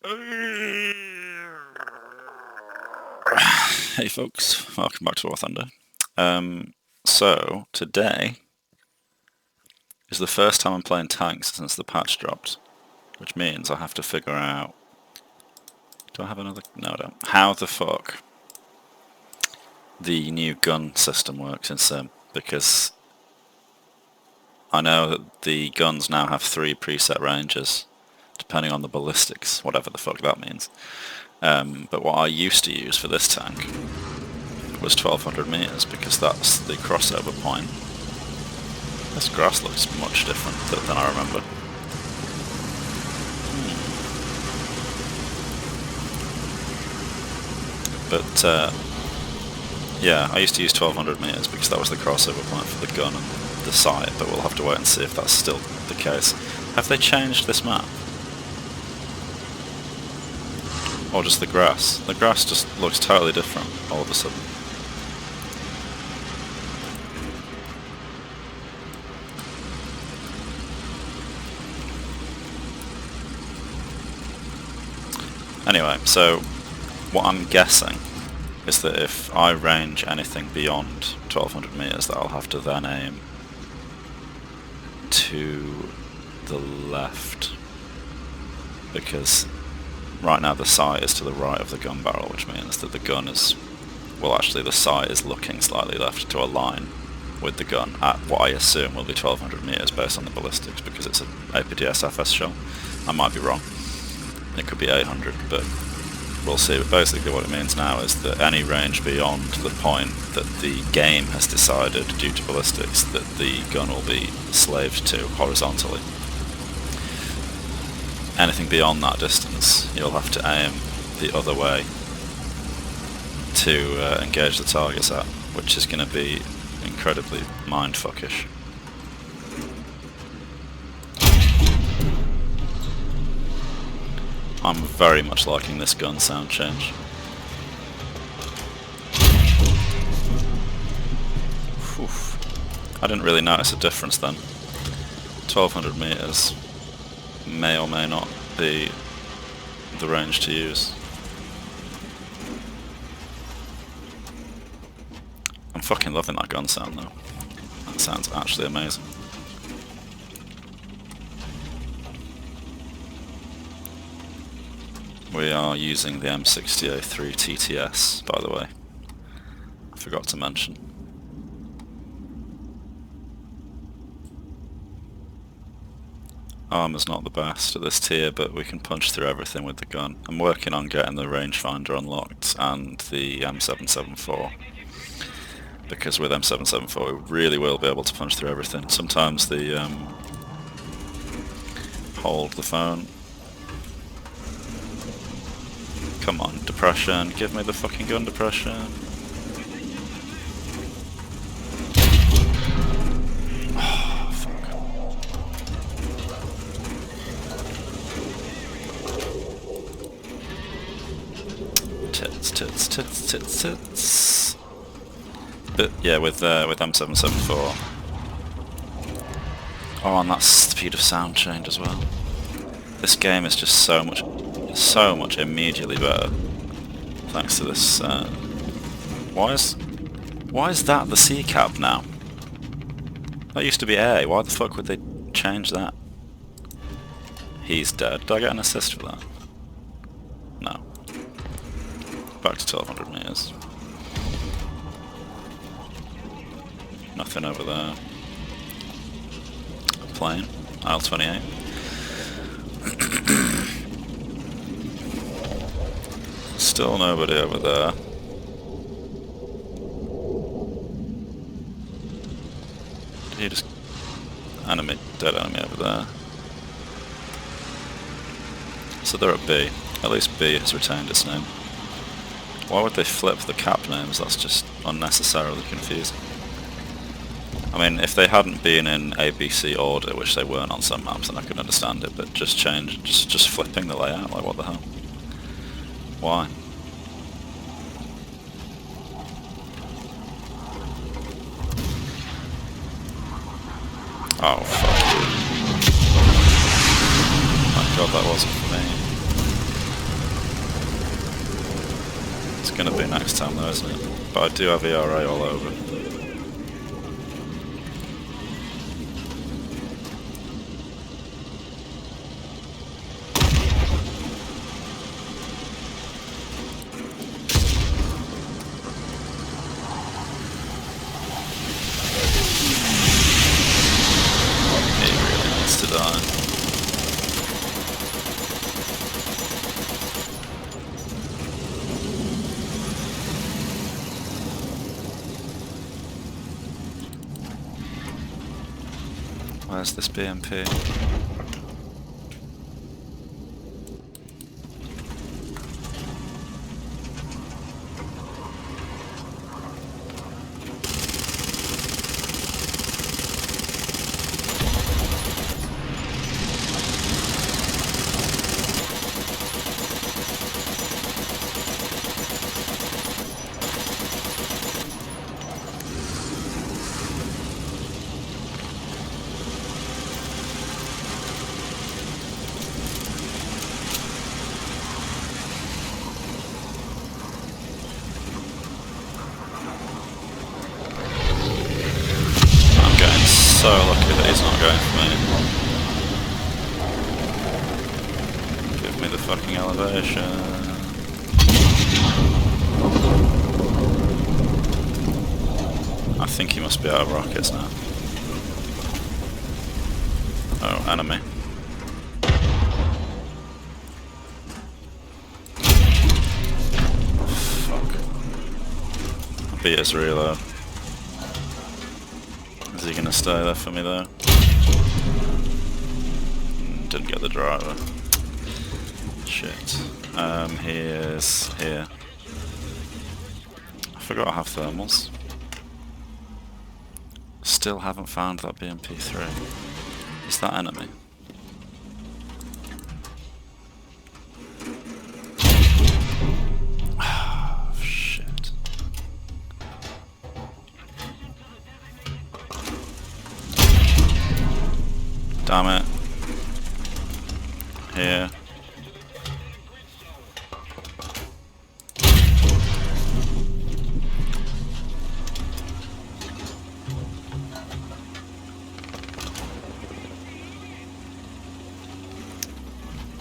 Hey folks, welcome back to WarThunder. So, today is the first time I'm playing tanks since the patch dropped, which means I have to figure out... Do I have another? No, I don't. How the fuck the new gun system works in Sim, because I know that the guns now have 3 preset ranges, depending on the ballistics, whatever the fuck that means. But what I used to use for this tank was 1200 meters, because that's the crossover point. This grass looks much different than I remember. But yeah, I used to use 1200 meters because that was the crossover point for the gun and the sight, but we'll have to wait and see if that's still the case. Have they changed this map? Or just the grass? The grass just looks totally different all of a sudden. Anyway, so what I'm guessing is that if I range anything beyond 1200 meters, that I'll have to then aim to the left, because right now the sight is to the right of the gun barrel, which means that the gun is, well, actually the sight is looking slightly left to align with the gun at what I assume will be 1200 meters based on the ballistics, because it's an APDS FS shell. I might be wrong. It could be 800, but we'll see. But basically what it means now is that any range beyond the point that the game has decided, due to ballistics, that the gun will be slaved to horizontally. Anything beyond that distance, you'll have to aim the other way to engage the targets at, which is going to be incredibly mindfuckish. I'm very much liking this gun sound change. Oof. I didn't really notice a difference then. 1200 meters may or may not be the range to use. I'm fucking loving that gun sound though. That sounds actually amazing. We are using the M60A3 TTS, by the way. I forgot to mention. Armor's not the best at this tier, but we can punch through everything with the gun. I'm working on getting the rangefinder unlocked and the M774, because with M774 we really will be able to punch through everything. Sometimes the hold the phone. Come on, depression, give me the fucking gun, depression. Oh, fuck. Tits, tits, tits, tits, tits. But yeah, with M774. Oh, and that speed of sound change as well. This game is just so much immediately better thanks to this. Why is that the C cab now? That used to be A. Why the fuck would they change that? He's dead. Did I get an assist for that? No. Back to 1200 meters. Nothing over there. Plane. Aisle 28. Still nobody over there. Did he just... dead enemy over there. So they're at B. At least B has retained its name. Why would they flip the cap names? That's just unnecessarily confusing. I mean, if they hadn't been in ABC order, which they weren't on some maps, then I could understand it, but just flipping the layout, like what the hell? Why? Oh, fuck. My god, that wasn't for me. going to be next time though, isn't it? But I do have ERA all over. He really needs to die. Where's this BMP? So lucky that he's not going for me. Give me the fucking elevation. I think he must be out of rockets now. Oh, enemy. Fuck. I beat his reload. Is he going to stay there for me though? Didn't get the driver. Shit. He is here. I forgot I have thermals. Still haven't found that BMP3. Is that enemy? Shit. Damn it. Here.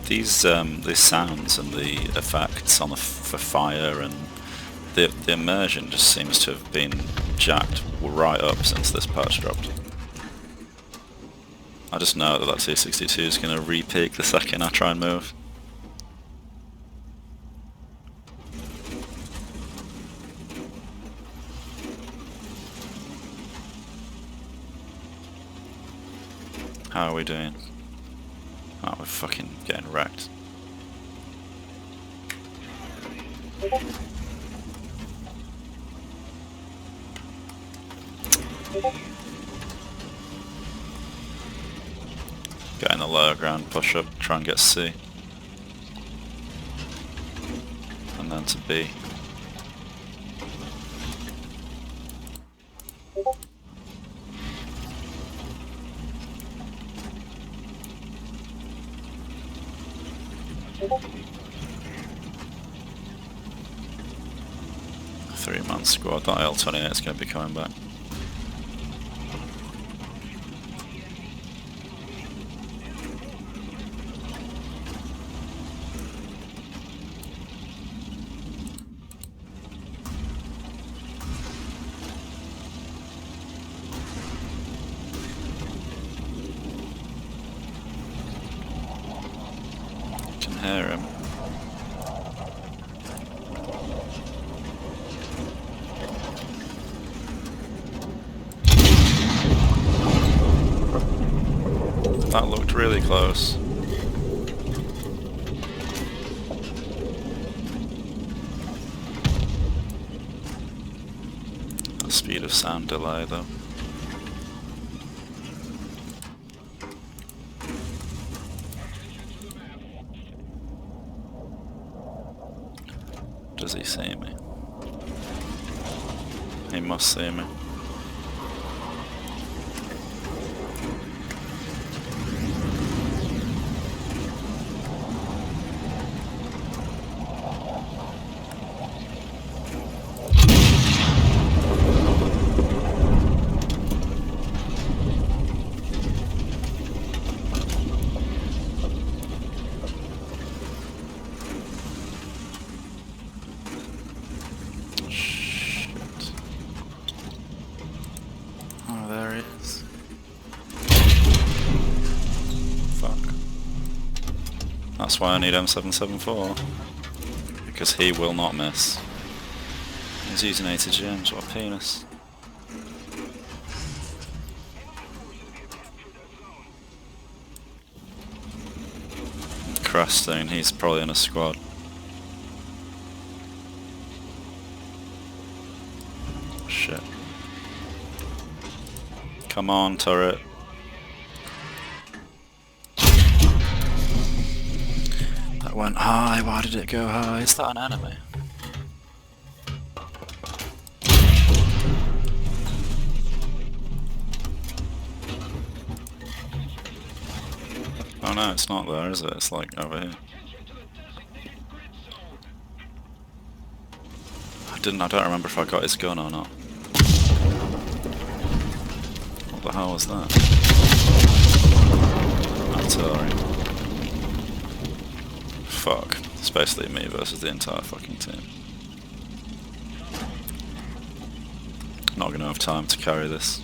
These sounds and the effects on for fire and the immersion just seems to have been jacked right up since this patch dropped. I just know that 262 is going to re-peak the second I try and move. How are we doing? Oh, we're fucking getting wrecked. Get in the lower ground, push up, try and get C. And then to B. Three-man squad, that L28 is going to be coming back. Can hear him. That looked really close. The speed of sound delay though. Does he see me? He must see me. That's why I need M774. Because he will not miss. He's using 80 gems, what a penis. Cresting, he's probably in a squad. Shit. Come on, turret. That went high, why did it go high? Is that an enemy? Oh no, it's not there, is it? It's like over here. I don't remember if I got his gun or not. What the hell was that? Artillery. Fuck. It's basically me versus the entire fucking team. Not gonna have time to carry this.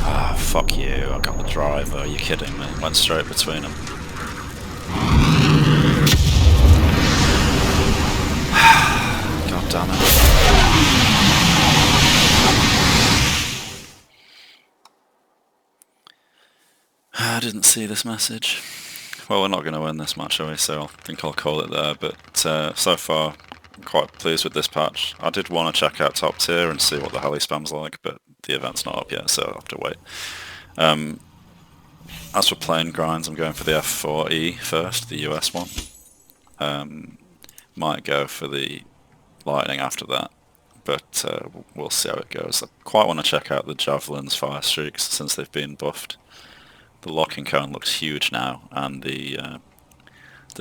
Ah, fuck you, I got the driver, are you kidding me? Went straight between them. God damn it. I didn't see this message. Well, we're not going to win this match, are we? So I think I'll call it there. But so far, I'm quite pleased with this patch. I did want to check out top tier and see what the hell he spam's like, but the event's not up yet, so I'll have to wait. As for plane grinds, I'm going for the F4E first, the US one. Might go for the Lightning after that, but we'll see how it goes. I quite want to check out the Javelin's fire streaks since they've been buffed. The locking cone looks huge now, and the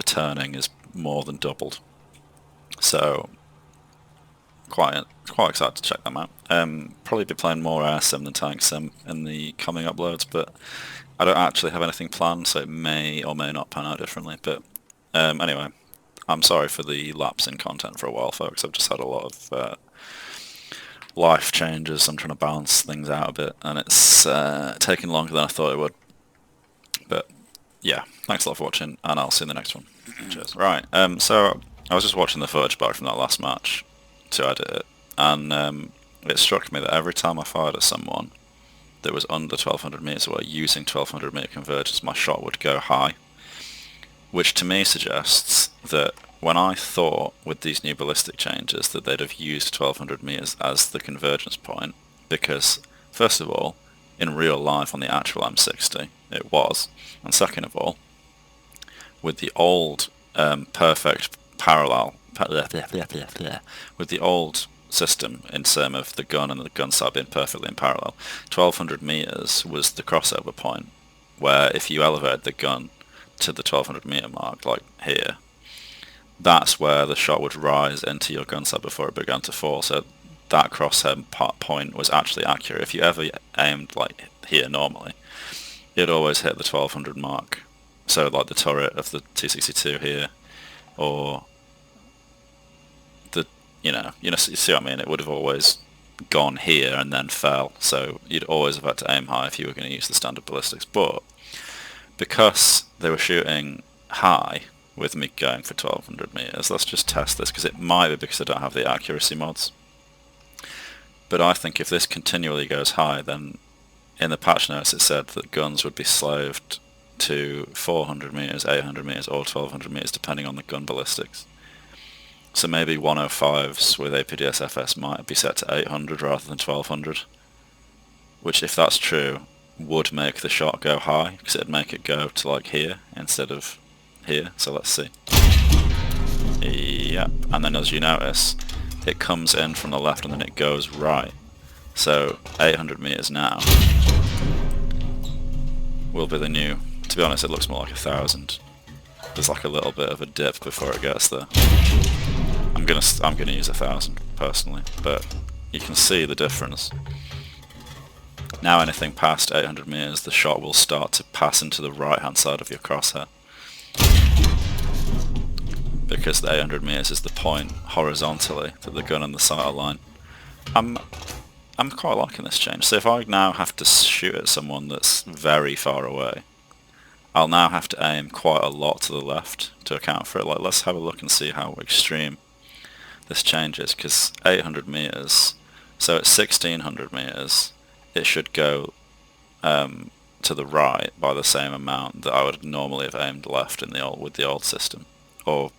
turning is more than doubled. So quite excited to check them out. Probably be playing more air sim than tank sim in the coming uploads, but I don't actually have anything planned, so it may or may not pan out differently. But anyway, I'm sorry for the lapse in content for a while, folks. I've just had a lot of life changes. I'm trying to balance things out a bit, and it's taking longer than I thought it would. But yeah, thanks a lot for watching, and I'll see you in the next one. Cheers. Right, so I was just watching the footage back from that last match to edit it, and it struck me that every time I fired at someone that was under 1200 meters away using 1200 meter convergence, my shot would go high, which to me suggests that when I thought with these new ballistic changes that they'd have used 1200 meters as the convergence point, because first of all, in real life on the actual M60 it was, and second of all, with the old perfect parallel, with the old system in terms of the gun and the gun sight being perfectly in parallel, 1200 meters was the crossover point where if you elevated the gun to the 1200 meter mark, like here, that's where the shot would rise into your gun sight before it began to fall. So that crosshair point was actually accurate. If you ever aimed like here normally, you'd always hit the 1200 mark. So like the turret of the 262 here, or the you see what I mean. It would have always gone here and then fell. So you'd always have had to aim high if you were going to use the standard ballistics. But because they were shooting high with me going for 1200 meters, let's just test this, because it might be because I don't have the accuracy mods. But I think if this continually goes high, then in the patch notes it said that guns would be slaved to 400 meters, 800 meters, or 1200 meters depending on the gun ballistics. So maybe 105s with APDS FS might be set to 800 rather than 1200, which if that's true would make the shot go high, because it'd make it go to like here instead of here. So let's see. Yep, and then as you notice, it comes in from the left and then it goes right. So 800 meters now will be the new, to be honest it looks more like 1000. There's like a little bit of a dip before it gets there. I'm gonna use 1000 personally, but you can see the difference. Now anything past 800 meters, the shot will start to pass into the right hand side of your crosshair, because the 800 meters is the point horizontally that the gun and the sight align. I'm quite liking this change. So if I now have to shoot at someone that's very far away, I'll now have to aim quite a lot to the left to account for it. Like, let's have a look and see how extreme this changes, because 800 meters, so at 1600 meters, it should go to the right by the same amount that I would normally have aimed left in with the old system. Or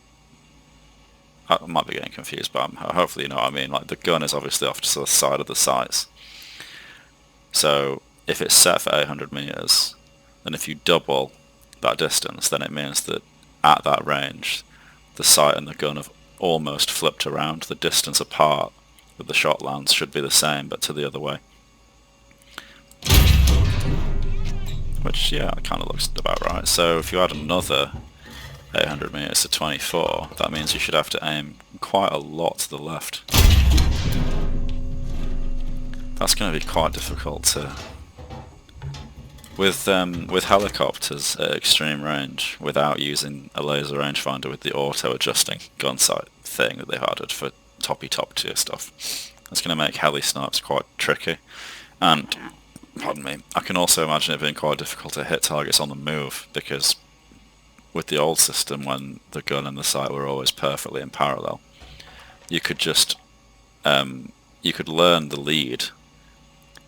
I might be getting confused, but hopefully you know what I mean. Like, the gun is obviously off to the side of the sights. So if it's set for 800 meters, then if you double that distance, then it means that at that range, the sight and the gun have almost flipped around. The distance apart that the shot lands should be the same, but to the other way. Which, yeah, kind of looks about right. So if you add another 800 meters to 24, that means you should have to aim quite a lot to the left. That's going to be quite difficult to... With helicopters at extreme range, without using a laser rangefinder with the auto-adjusting gun sight thing that they've added for top tier stuff, that's going to make heli snipes quite tricky. And, pardon me, I can also imagine it being quite difficult to hit targets on the move, because with the old system, when the gun and the sight were always perfectly in parallel, you could just you could learn the lead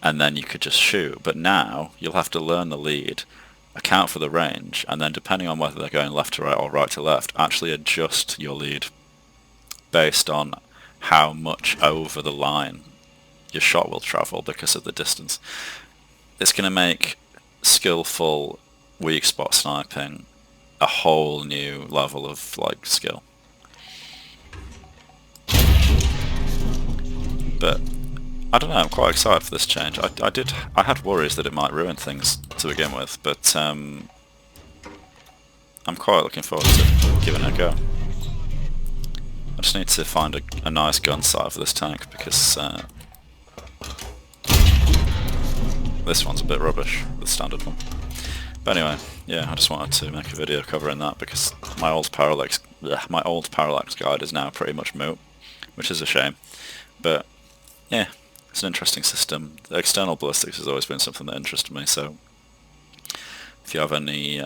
and then you could just shoot. But now you'll have to learn the lead, account for the range, and then depending on whether they're going left to right or right to left, actually adjust your lead based on how much over the line your shot will travel because of the distance. It's going to make skillful weak spot sniping a whole new level of like skill. But I don't know, I'm quite excited for this change. I had worries that it might ruin things to begin with, but I'm quite looking forward to giving it a go. I just need to find a nice gun sight for this tank, because this one's a bit rubbish, the standard one. But anyway, yeah, I just wanted to make a video covering that, because my old parallax guide is now pretty much moot, which is a shame. But yeah, it's an interesting system. The external ballistics has always been something that interested me, so if you have any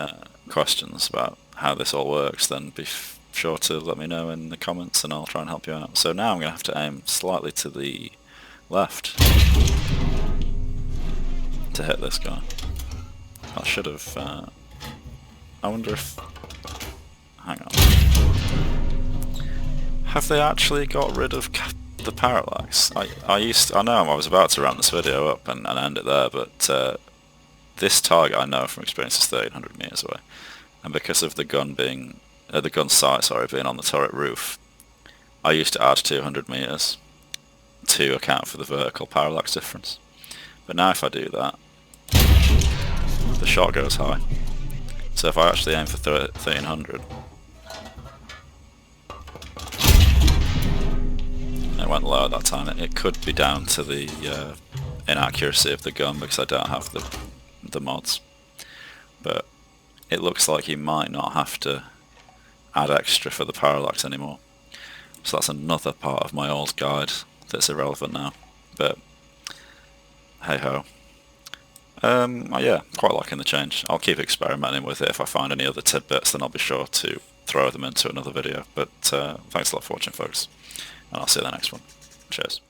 questions about how this all works, then be sure to let me know in the comments and I'll try and help you out. So now I'm going to have to aim slightly to the left to hit this guy. I should have... I wonder if... Hang on. Have they actually got rid of the parallax? I know I was about to wrap this video up and end it there, but this target I know from experience is 1300 meters away, and because of the gun being the gun sight being on the turret roof, I used to add 200 meters to account for the vertical parallax difference. But now if I do that, the shot goes high. So if I actually aim for 1300, it went low at that time. It could be down to the inaccuracy of the gun, because I don't have the mods. But it looks like you might not have to add extra for the parallax anymore. So that's another part of my old guide that's irrelevant now. But hey ho. Yeah, quite liking the change. I'll keep experimenting with it. If I find any other tidbits, then I'll be sure to throw them into another video. But thanks a lot for watching, folks, and I'll see you in the next one. Cheers.